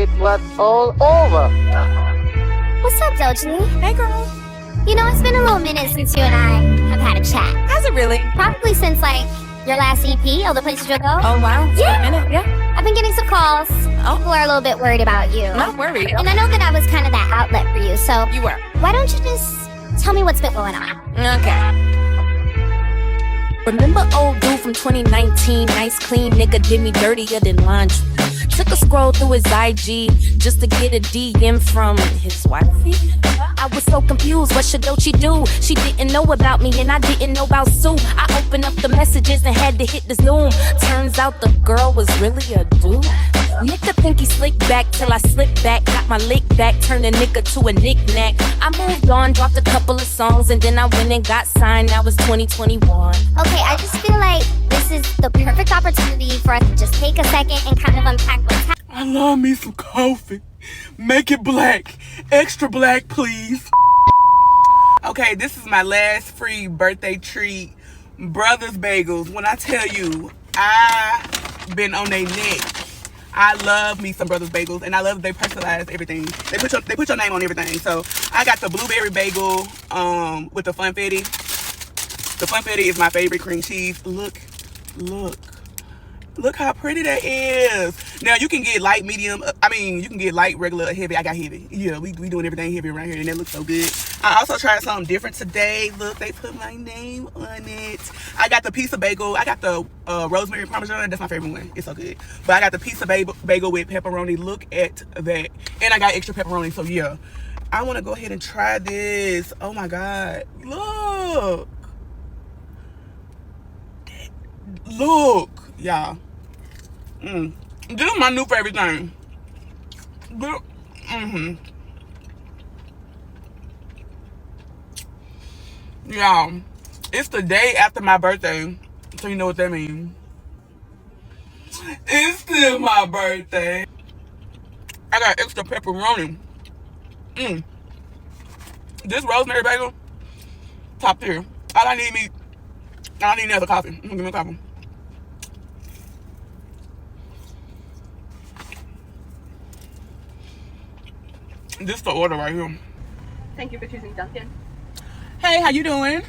get blood all over. What's up, Dojini? Hey, girl. You know, it's been a little minute since you and I have had a chat. Has it really? Probably since, like, your last EP, All the Places You'll Go. Oh, wow. It's Yeah. been a minute. Yeah. I've been getting some calls. Oh. People are a little bit worried about you. Not worried. And I know that I was kind of that outlet for you, so You were. why don't you just tell me what's been going on? Okay. Remember old dude from 2019? Nice, clean nigga did me dirtier than laundry. Took a scroll through his IG just to get a DM from his wifey. I was so confused, what should Dochi do? She didn't know about me and I didn't know about Sue. I opened up the messages and had to hit the Zoom. Turns out the girl was really a dude. Nigga think he slick back till I slip back. Got my lick back, turned a nigga to a knick-knack. I moved on, dropped a couple of songs, and then I went and got signed. Now it's 2021. Okay, I just feel like this is the perfect opportunity for us to just take a second and kind of unpack what's happening. I love me some coffee. Make it black. Extra black, please. Okay, this is my last free birthday treat. Brothers Bagels. When I tell you, I've been on their neck. I love me some Brothers Bagels, and I love that they personalize everything. They put your name on everything. So I got the blueberry bagel with the funfetti. The funfetti is my favorite cream cheese. Look how pretty that is. Now you can get light, medium. You can get light, regular, heavy. I got heavy. Yeah, we doing everything heavy around here, and that looks so good. I also tried something different today. Look, they put my name on it. I got the pizza bagel. I got the rosemary parmesan. That's my favorite one. It's so good. But I got the pizza bagel with pepperoni. Look at that. And I got extra pepperoni. So yeah, I want to go ahead and try this. Oh my God, look, y'all. This is my new favorite thing. Y'all, it's the day after my birthday, so you know what that means. It's still my birthday. I got extra pepperoni. This rosemary bagel, top tier. All I need another coffee. Give me a coffee. This is the order right here. Thank you for choosing Dunkin'. Hey, how you doing?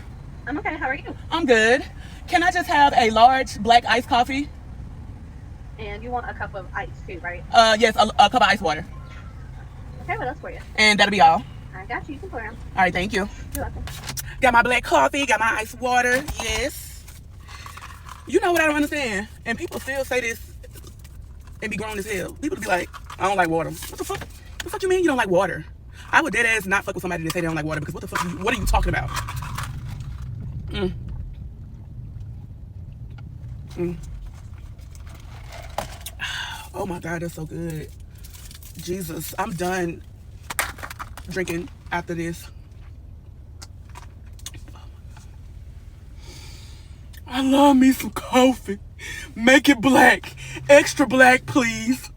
I'm okay. How are you? I'm good. Can I just have a large black iced coffee? And you want a cup of ice too, right? Yes, a cup of ice water. Okay, what else for you? And that'll be all. I got you. You can pour them. All right, thank you. You're welcome. Got my black coffee, got my ice water. Yes. You know what I don't understand? And people still say this and be grown as hell. People be like, I don't like water. What the fuck? What the fuck you mean you don't like water? I would dead ass not fuck with somebody that say they don't like water, because what the fuck? What are you talking about? Oh my God, that's so good. Jesus, I'm done drinking after this. I love me some coffee. Make it black. Extra black, please.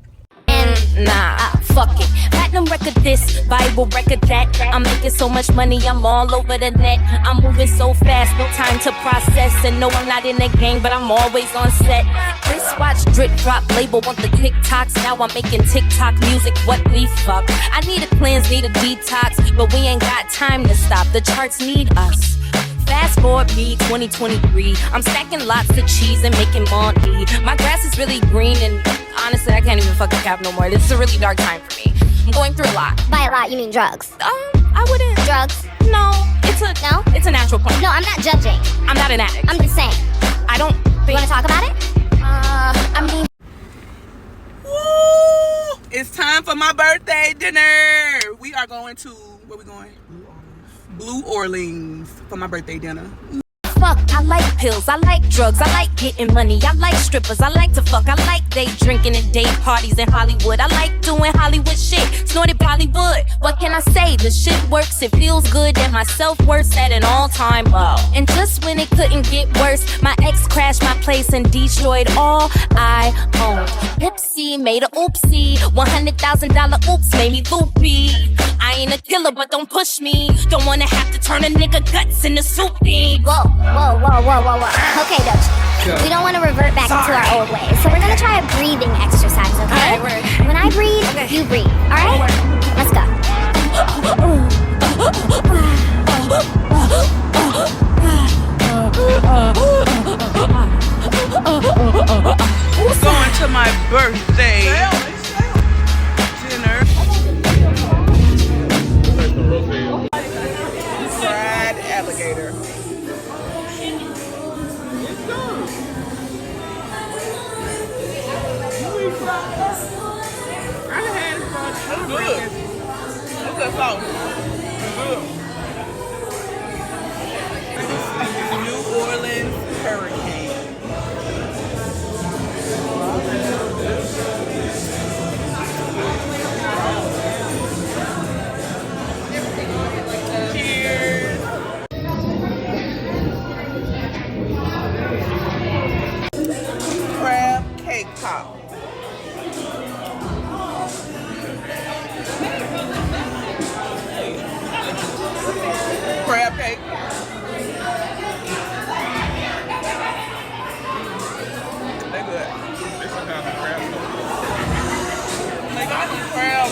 And nah, fuck it. Platinum record this, Bible record that. I'm making so much money, I'm all over the net. I'm moving so fast, no time to process. And no, I'm not in the game, but I'm always on set. This watch drip drop label want the TikToks. Now I'm making TikTok music, what we fuck. I need a cleanse, need a detox, but we ain't got time to stop. The charts need us. Fast forward me 2023. I'm stacking lots of cheese and making money. My grass is really green, and honestly, I can't even fucking cap no more. This is a really dark time for me. I'm going through a lot. By a lot, you mean drugs? I wouldn't. Drugs? No, No? it's a natural point. No, I'm not judging. I'm not an addict. I'm just saying. I don't You think. want to talk about it? Woo! It's time for my birthday dinner. We are going to, where we going? Blue Orleans for my birthday dinner. Fuck, I like pills, I like drugs, I like getting money, I like strippers, I like to fuck, I like day drinking and day parties in Hollywood. I like doing Hollywood shit, snorted Bollywood. What can I say? The shit works, it feels good, and my self-worth's at an all-time low. And just when it couldn't get worse, my ex crashed my place and destroyed all I owned. Whoopsie, made a oopsie, $100,000 oops made me loopy. I I ain't a killer, but don't push me. Don't wanna have to turn a nigga guts into soup bean. Whoa, whoa, whoa, whoa, whoa, whoa. Okay, Doge. We don't want to revert back to our old ways, so we're gonna try a breathing exercise, okay? When I breathe, you breathe. All right? Let's go. Going to my birthday dinner. Fried alligator. I done had it for good. What's that sauce? Good. New Orleans hurricane. Cheers. Crab cake pop. Crab cake. They good. They got these crab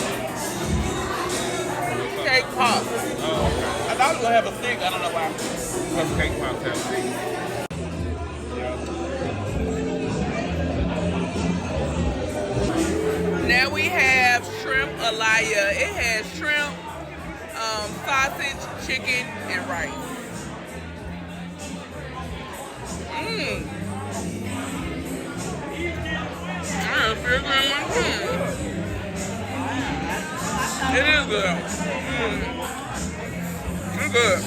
cake pop. I thought it was gonna have a stick. I don't know why. Because cake pops have seeds. Now we have shrimp alaya. It has shrimp, sausage, chicken, and rice. It is good. It's good.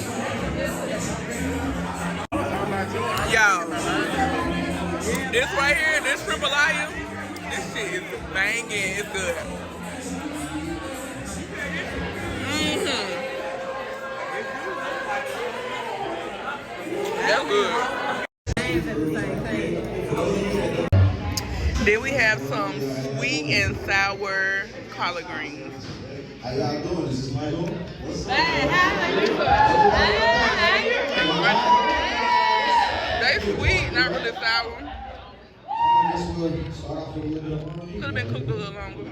Y'all, this right here, this shrimp alaya, this shit is banging. It's good. That's good. Then we have some sweet and sour collard greens. How y'all doing? This is Michael. They sweet, not really sour. Could have been cooked a little longer.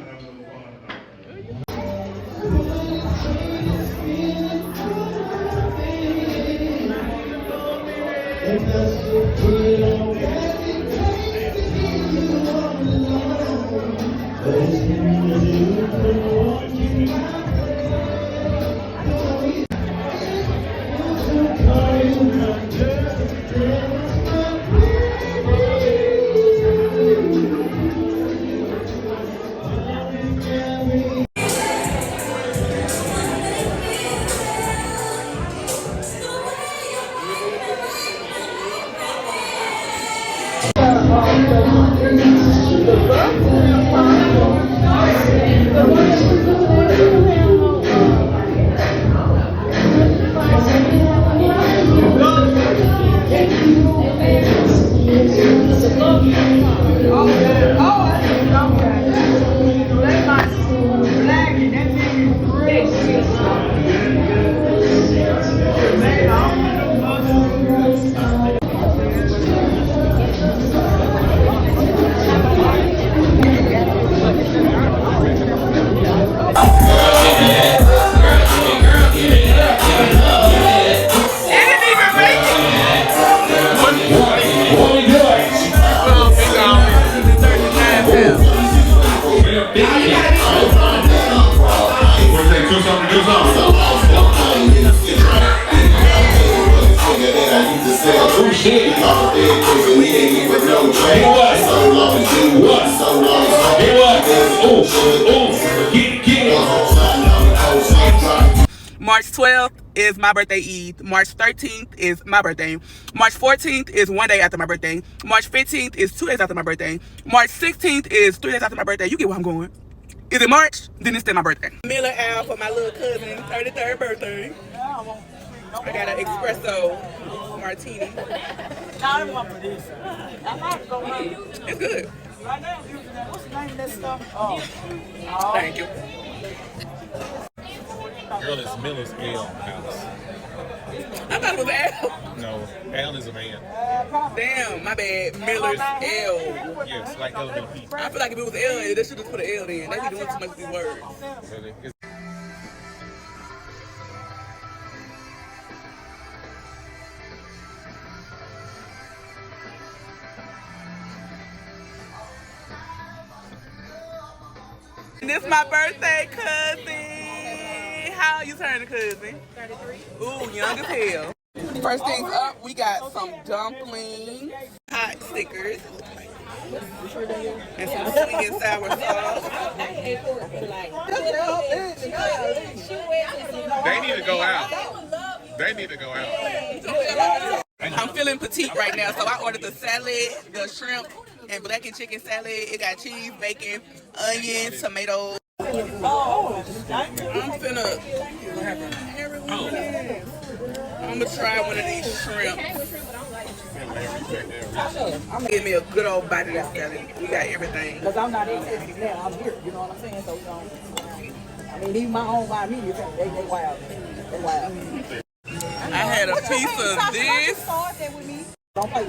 March 12th is my birthday Eve. March 13th is my birthday. March 14th is one day after my birthday. March 15th is 2 days after my birthday. March 16th is 3 days after my birthday. You get where I'm going. Is it March? Then it's still my birthday. Miller Al for my little cousin's 33rd birthday. I got an espresso martini. It's good. What's the name of that stuff? Thank you. Girl, it's Miller's L house. I thought it was L. No, L is a man. Damn, my bad. Miller's L. Yes, like LMP. I feel like if it was L, they should just put an L in. They be doing too much with these words. Really? This my birthday, cousin. How you turning, cousin? 33. Ooh, young as hell. First things up, we got some dumplings, hot stickers, and some sweet and sour sauce. They need to go out. They need to go out. I'm feeling petite right now, so I ordered the salad, the shrimp, and blackened chicken salad. It got cheese, bacon, onions, tomatoes. I'm finna I'm gonna try one of these shrimp. Give me a good old bite of that salad. We got everything. Because I'm not in Texas now, I'm here, you know what I'm saying? So, I mean, even my own by me, they wild. They wild. I had a piece of this.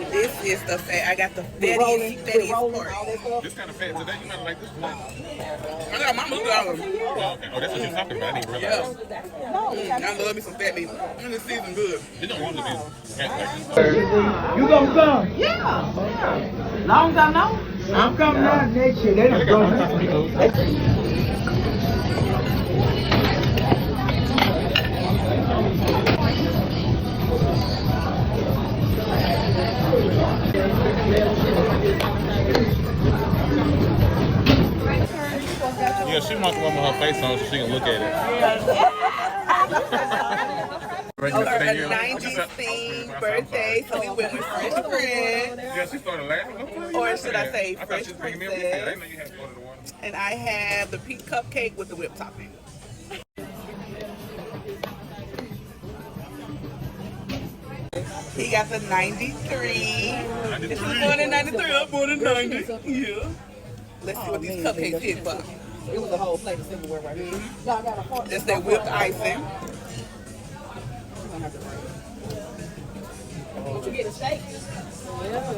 This is the fat. I got the fattiest part. This kind of fat today, you might like this one. I got my mother out. Oh, okay. Oh, that's what you're talking about. I didn't realize. I love me some fat meat. And this season good. You don't want to be fat like this. You gonna come? Yeah. Long time now? I'm coming out next year. They don't go. Yeah, she wants one with her face on so she can look at it. Her 90th theme birthday, so we went with Fresh Prince. Yeah, she started laughing. Or should I say I Fresh thought you was bringing me a Princess. I didn't know you had to go to the one. And I have the pink cupcake with the whipped topping. He got the 93. If he's born in 93, I'm born in 90. Yeah. Let's see what these cupcakes hit for. It was a whole plate of silverware right here. Y'all got a fork? That's that whipped icing. Did you get a steak? Yeah,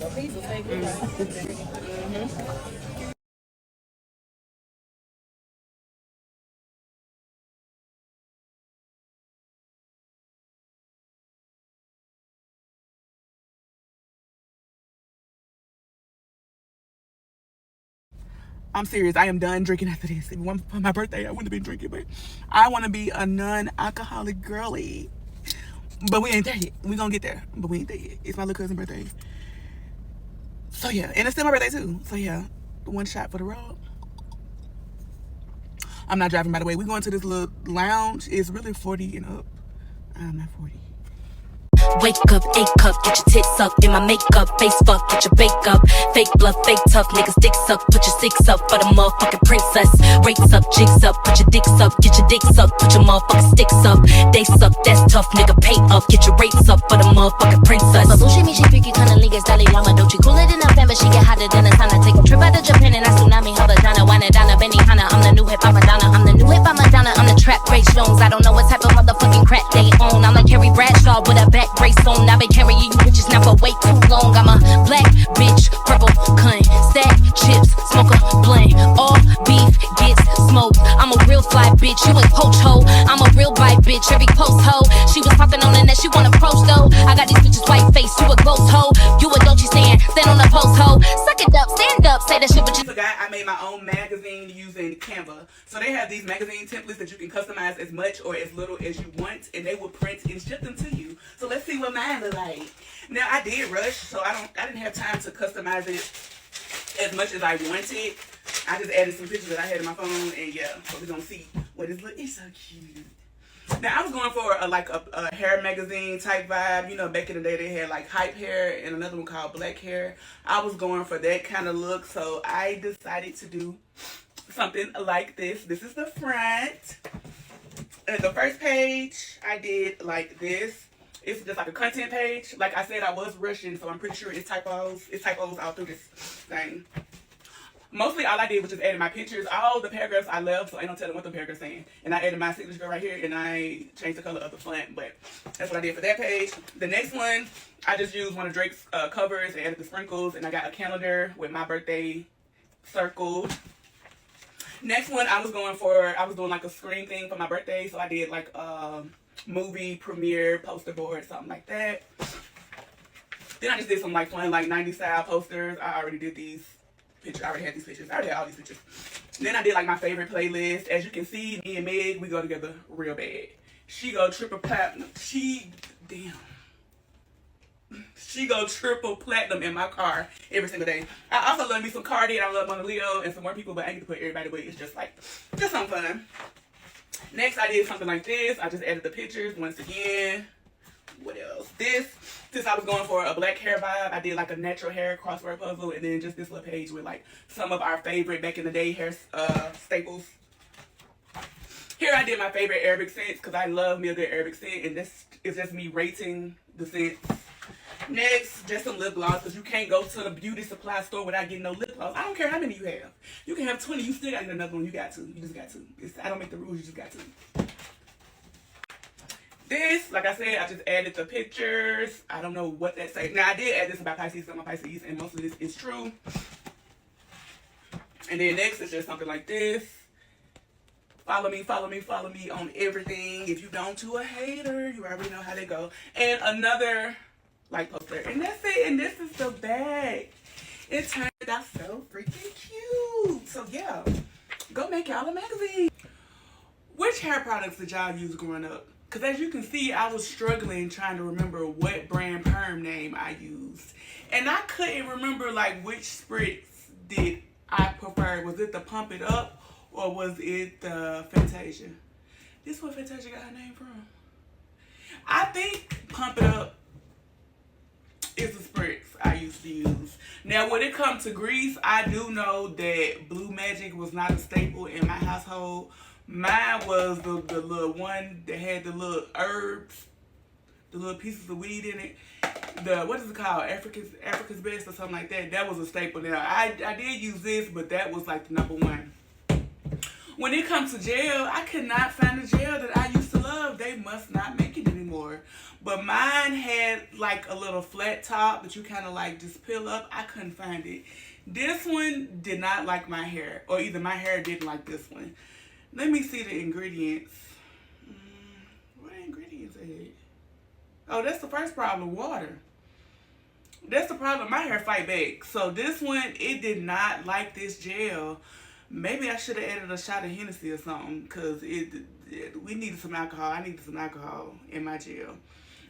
a piece of steak. I'm serious. I am done drinking after this. If it wasn't for my birthday, I wouldn't have been drinking, but I want to be a non-alcoholic girly. But we ain't there yet. We gonna get there, but we ain't there yet. It's my little cousin's birthday. So yeah, and it's still my birthday too. So yeah, one shot for the road. I'm not driving, by the way. We going to this little lounge. It's really 40 and up. I'm not 40. Wake up, A cup, get your tits up in my makeup, face fuck, get your bake up, fake blood, fake tough, niggas dicks up, put your six up for the motherfucking princess, rates up, jigs up, put your dicks up, get your dicks up, put your motherfucking sticks up, they suck, that's tough, nigga, pay up, get your rates up for the motherfucking princess. But bullshit me, she freaky, kinda niggas, Dalai Lama, don't you cooler than November, she get hotter than a sauna, take a trip out to Japan and I tsunami, her vagina, wine it down a Benny Hanna, I'm the new hip hop Madonna, I'm the new hip hop Madonna, I'm the trap Grace Jones, I don't know what type of motherfucking crap they own, I'm like Carrie Bradshaw with a back brace on, I've been carrying you bitches now for way too long. I'm a black bitch, purple cunt, stack chips, smoke a blunt, all beef gets smoked. I'm a real fly bitch, you ain't poach hoe. I'm a real bite bitch, every post hoe. She was popping on the net, she wanna approach though. I got these bitches white face, you a ghost hoe. You a don't you stand on the post hoe. Suck it up, stand up, say that shit, but you forgot I made my own magazine using Canva. So they have these magazine templates that you can customize as much or as little as you want, and they will print and ship them to you. So let's see what mine look like. Now I did rush, so I didn't have time to customize it as much as I wanted. I just added some pictures that I had in my phone, and yeah, so we're gonna see what this look. It's so cute. Now I was going for a hair magazine type vibe. You know, back in the day they had like Hype Hair and another one called Black Hair. I was going for that kind of look, so I decided to do something like this. This is the front. And the first page I did like this. It's just like a content page. Like I said, I was rushing, so I'm pretty sure it's typos all through this thing. mostly all I did was just add my pictures. All the paragraphs I left, so ain't no telling what the paragraph's saying. And I added my signature right here, and I changed the color of the font. But that's what I did for that page. The next one, I just used one of Drake's covers and added the sprinkles, and I got a calendar with my birthday circle. Next one, I was doing like a screen thing for my birthday, so I did like a movie premiere poster board, something like that. Then I just did some like fun, like 90s style posters. I already did these pictures. I already had these pictures. I already had all these pictures. Then I did like my favorite playlist. As you can see, me and Meg, we go together real bad. She go triple platinum. She go triple platinum in my car every single day. I also love me some Cardi, and I love Mona Leo and some more people, but I ain't get to put everybody away. It's just something fun. Next, I did something like this. I just added the pictures once again. What else? Since I was going for a black hair vibe, I did like a natural hair crossword puzzle, and then just this little page with like some of our favorite back in the day hair staples. Here I did my favorite Arabic scents because I love me a good Arabic scent, and this is just me rating the scents. Next, just some lip gloss, because you can't go to the beauty supply store without getting no lip gloss. I don't care how many you have. You can have 20, you still got to get another one. You got to. You just got to. I don't make the rules, you just got to. This, like I said, I just added the pictures. I don't know what that says. Now, I did add this about Pisces, I'm a Pisces, and most of this is true. And then next is just something like this. Follow me, follow me, follow me on everything. If you don't to a hater, you already know how they go. And another like poster. And that's it. And this is the bag. It turned out so freaking cute. So yeah, go make y'all a magazine. Which hair products did y'all use growing up? Because as you can see, I was struggling trying to remember what brand perm name I used. And I couldn't remember like which spritz did I prefer. Was it the Pump It Up or was it the Fantasia? This is where Fantasia got her name from. I think Pump It Up is the spritz I used to use. Now, when it comes to grease, I do know that Blue Magic was not a staple in my household. Mine was the little one that had the little herbs, the little pieces of weed in it. What is it called? Africa's Best or something like that. That was a staple. Now, I did use this, but that was like the number one. When it comes to gel, I could not find the gel that I used to love. They must not make it anymore. But mine had like a little flat top that you kind of like just peel up. I couldn't find it. This one did not like my hair, or either my hair didn't like this one. Let me see the ingredients. What are the ingredients at? Oh, that's the first problem, water. That's the problem. My hair fight back. So this one, it did not like this gel. Maybe I should have added a shot of Hennessy or something, because we needed some alcohol. I needed some alcohol in my gel.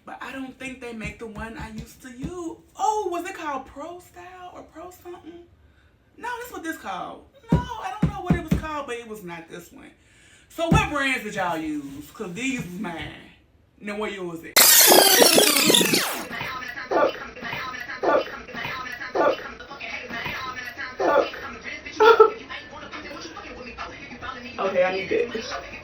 But I don't think they make the one I used to use. Oh, was it called Pro Style or Pro something? No, that's what this called. No, I don't know what it was called, but it was not this one. So what brands did y'all use? Because these was mine. Now what yours is? Okay, I need that.